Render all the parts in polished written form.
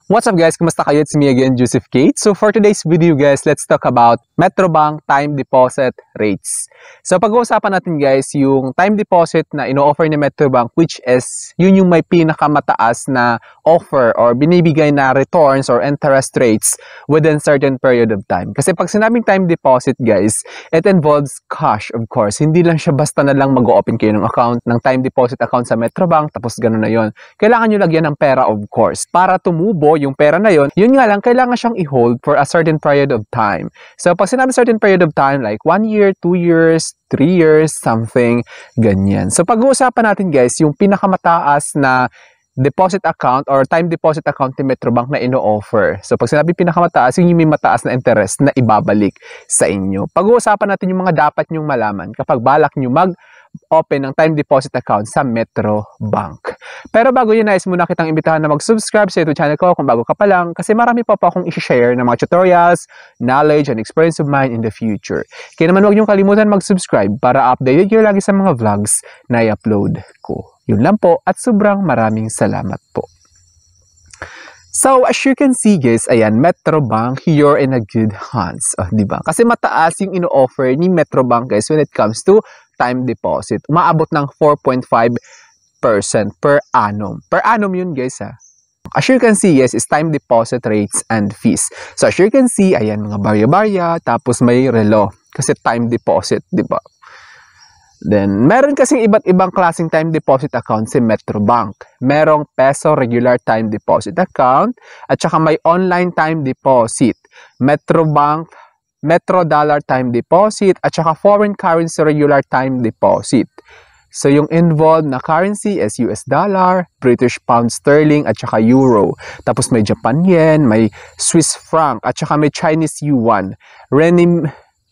What's up guys? Kumusta kayo? It's me again, Joseph Kate. So for today's video guys, let's talk about Metrobank time deposit rates. So pag-uusapan natin guys yung time deposit na ino-offer ni Metrobank, which is yun yung may pinakamataas na offer or binibigay na returns or interest rates within certain period of time. Kasi pag sinabing time deposit guys, it involves cash of course. Hindi lang siya basta na lang mag-open kayo ng account, ng time deposit account sa Metrobank, tapos gano'n na yon. Kailangan nyo lagyan ng pera of course para tumubo yung pera na yun nga lang, kailangan siyang i-hold for a certain period of time. So, pag sinabi certain period of time, like 1 year, 2 years, 3 years, something, ganyan. So, pag-uusapan natin guys, yung pinakamataas na deposit account or time deposit account ni Metrobank na ino-offer. So, pag sinabi pinakamataas, yun yung may mataas na interest na ibabalik sa inyo. Pag-uusapan natin yung mga dapat nyong malaman kapag balak nyo mag-open ng time deposit account sa Metrobank. Pero bago yun, nais muna kitang imbitahan na mag-subscribe sa YouTube channel ko kung bago ka pa lang kasi marami pa akong i-share ng mga tutorials, knowledge, and experience of mine in the future. Kaya naman huwag niyong kalimutan mag-subscribe para updated kayo lagi sa mga vlogs na i-upload ko. Yun lang po at sobrang maraming salamat po. So, as you can see guys, ayan, Metrobank, you're in a good hands. Oh, diba? Kasi mataas yung ino-offer ni Metrobank guys when it comes to time deposit. Umaabot ng 4.5% per annum. Per annum yun guys ha. As you can see, yes, is time deposit rates and fees. So, as you can see, ayan, mga barya-barya, tapos may relo. Kasi time deposit, diba? Then, meron kasing iba't ibang klaseng time deposit account si Metrobank. Merong peso regular time deposit account at saka may online time deposit. Metrobank, Metro Dollar time deposit at saka foreign currency regular time deposit. So, yung involved na currency is US dollar, British pound sterling, at saka euro. Tapos may Japan yen, may Swiss franc, at saka may Chinese yuan,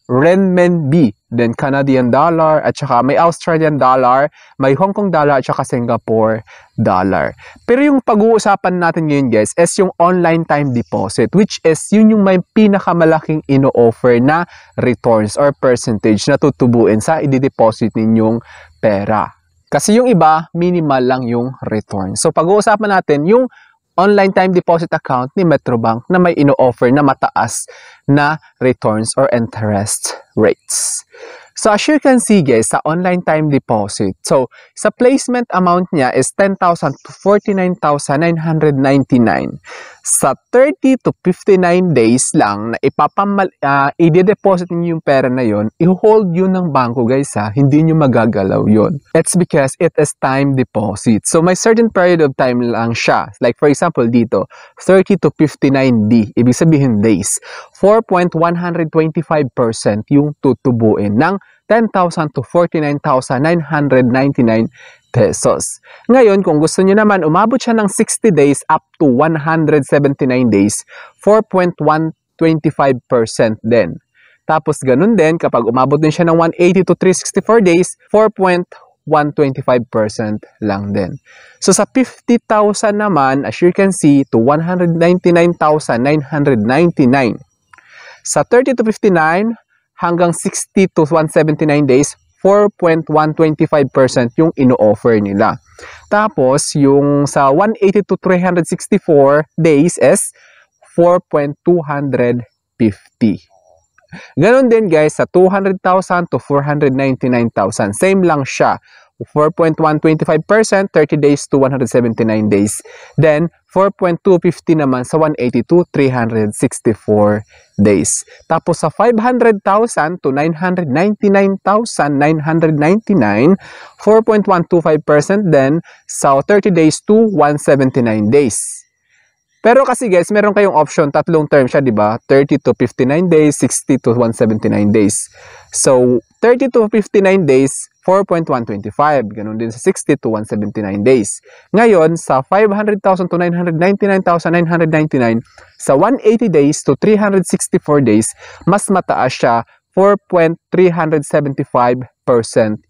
renminbi, then Canadian dollar, at saka may Australian dollar, may Hong Kong dollar, at saka Singapore dollar. Pero yung pag-uusapan natin ngayon guys is yung online time deposit, which is yun yung may pinakamalaking ino-offer na returns or percentage na tutubuin sa i-deposit ninyong pera. Kasi yung iba, minimal lang yung return. So pag-uusapan natin yung online time deposit account ni Metrobank na may ino-offer na mataas na returns or interest rates. So as you can see guys, sa online time deposit, so sa placement amount niya is 10,000 to 49,999. Sa 30 to 59 days lang na i-deposit niyo yung pera na yon, i-hold yun ng bangko guys ha, hindi niyo magagalaw yun. It's because it is time deposit. So may certain period of time lang siya. Like for example dito, 30 to 59 ibig sabihin days. 4.125% yung tutubuin ng 10,000 to 49,999 pesos. Ngayon, kung gusto niyo naman, umabot siya ng 60 days up to 179 days, 4.125% din. Tapos, ganun din, kapag umabot din siya ng 180 to 364 days, 4.125% lang din. So, sa 50,000 naman, as you can see, to 199,999. Sa 30 to 59, hanggang 60 to 179 days, 4.125% yung ino-offer nila. Tapos, yung sa 180 to 364 days is 4.250. Ganon din guys, sa 200,000 to 499,000. Same lang siya. 4.125%, 30 days to 179 days. Then, 4.250 naman sa 180 to 364 days. Tapos sa 500,000 to 999,999, 4.125% then sa 30 days to 179 days. Pero kasi guys, meron kayong option, tatlong term siya, di ba? 30 to 59 days, 60 to 179 days. So, 30 to 59 days, 4.125. Ganun din sa 60 to 179 days. Ngayon, sa 500,000 to 999,999, sa 180 days to 364 days, mas mataas siya, 4.375%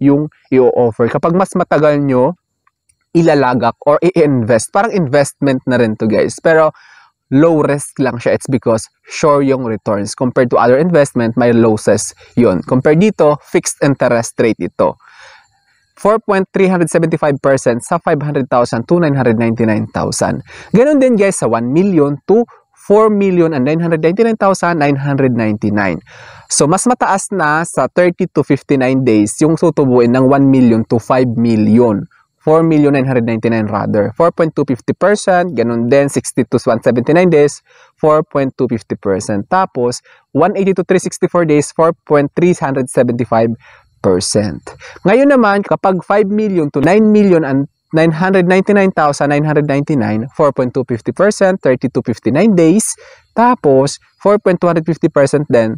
yung i-offer. Kapag mas matagal nyo ilalagak or i-invest. Parang investment na rin to guys. Pero low risk lang siya. It's because sure yung returns. Compared to other investment, may losses yun. Compared dito, fixed interest rate ito. 4.375% sa 500,000 to 999,000. Ganon din guys sa 1 million to 4,999,999. So, mas mataas na sa 30 to 59 days yung tutubuin ng 1 million to 5 million. 4,999,000 rather. 4.250%. Ganun din, 60 to 179 days, 4.250%. Tapos, 180 to 364 days, 4.375%. Ngayon naman, kapag 5 million to 9 million and 999,999, 4.250%, 30 to 59 days, tapos 4.250% din,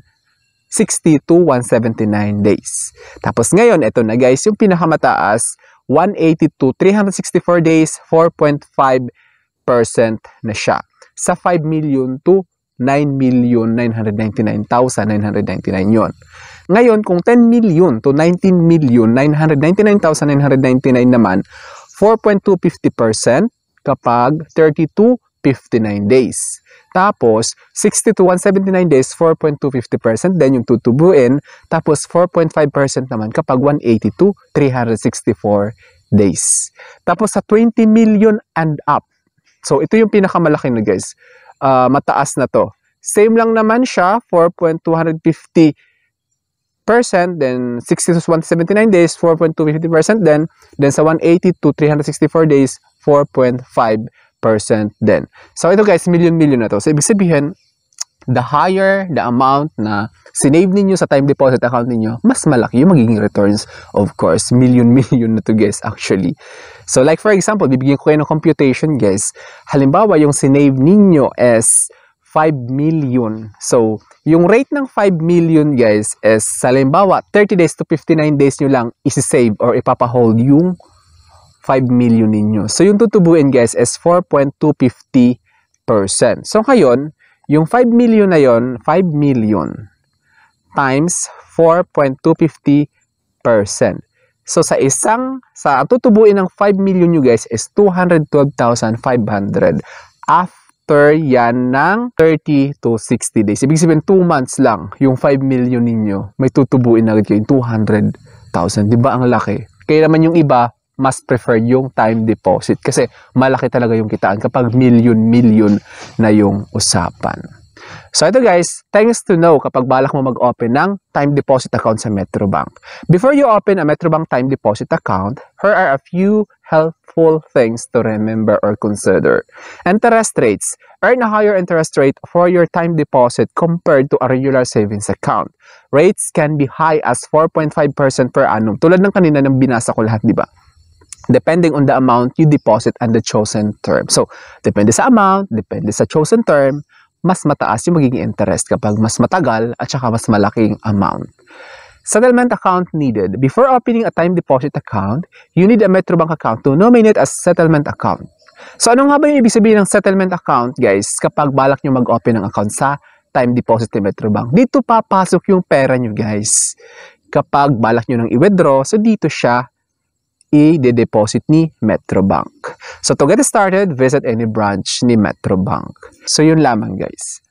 60 to 179 days. Tapos ngayon, ito na guys, yung pinakamataas, 180 to 364 days, 4.5% na siya. Sa 5 million to 9,999,999 yon. Ngayon, kung 10 million to 19,999,999 naman, 4.250% kapag 30 to 59 days. Tapos, 60 to 179 days, 4.250%. Then, yung tutubuin. Tapos, 4.5% naman kapag 180 to 364 days. Tapos, sa 20 million and up. So, ito yung pinakamalaki na guys. Mataas na to. Same lang naman siya, 4.250%. Then 60 to 179 days, 4.250% then sa 180 to 364 days, 4.5% then. So ito guys, million na to. So ibig sabihin, the higher the amount na sinave ninyo sa time deposit account ninyo, mas malaki yung magiging returns. Of course, million na to guys actually. So like for example, bibigyan ko kayo ng computation guys. Halimbawa, yung sinave ninyo is 5 million. So, yung rate ng 5 million guys is, halimbawa, 30 days to 59 days nyo lang isi-save or ipapahold yung 5 million ninyo. So, yung tutubuin guys is 4.250%. So, ngayon, yung 5 million na yon, 5 million times 4.250%. So, sa tutubuin ng 5 million nyo guys is 212,500 after yan ng 30 to 60 days. Ibig sabihin, 2 months lang yung 5 million ninyo, may tutubuin agad kayo 200,000. Diba ang laki? Kaya naman yung iba, mas prefer yung time deposit kasi malaki talaga yung kitaan kapag million na yung usapan. So ito guys, things to know kapag balak mo mag-open ng time deposit account sa Metrobank. Before you open a Metrobank time deposit account, here are a few helpful things to remember or consider. Interest rates. Earn a higher interest rate for your time deposit compared to a regular savings account. Rates can be high as 4.5% per annum. Tulad ng kanina ng binasa ko lahat, di ba? Depending on the amount you deposit and the chosen term. So, depende sa amount, depende sa chosen term, mas mataas yung magiging interest kapag mas matagal at saka mas malaking amount. Settlement account needed. Before opening a time deposit account, you need a Metrobank account to nominate as settlement account. So ano nga ba yung ibig sabihin ng settlement account guys kapag balak nyo mag-open ng account sa time deposit ni Metrobank? Dito papasok yung pera nyo guys. Kapag balak nyo nang i-withdraw, so dito siya i-deposit ni Metrobank. So to get started, visit any branch ni Metrobank. So yun lamang guys.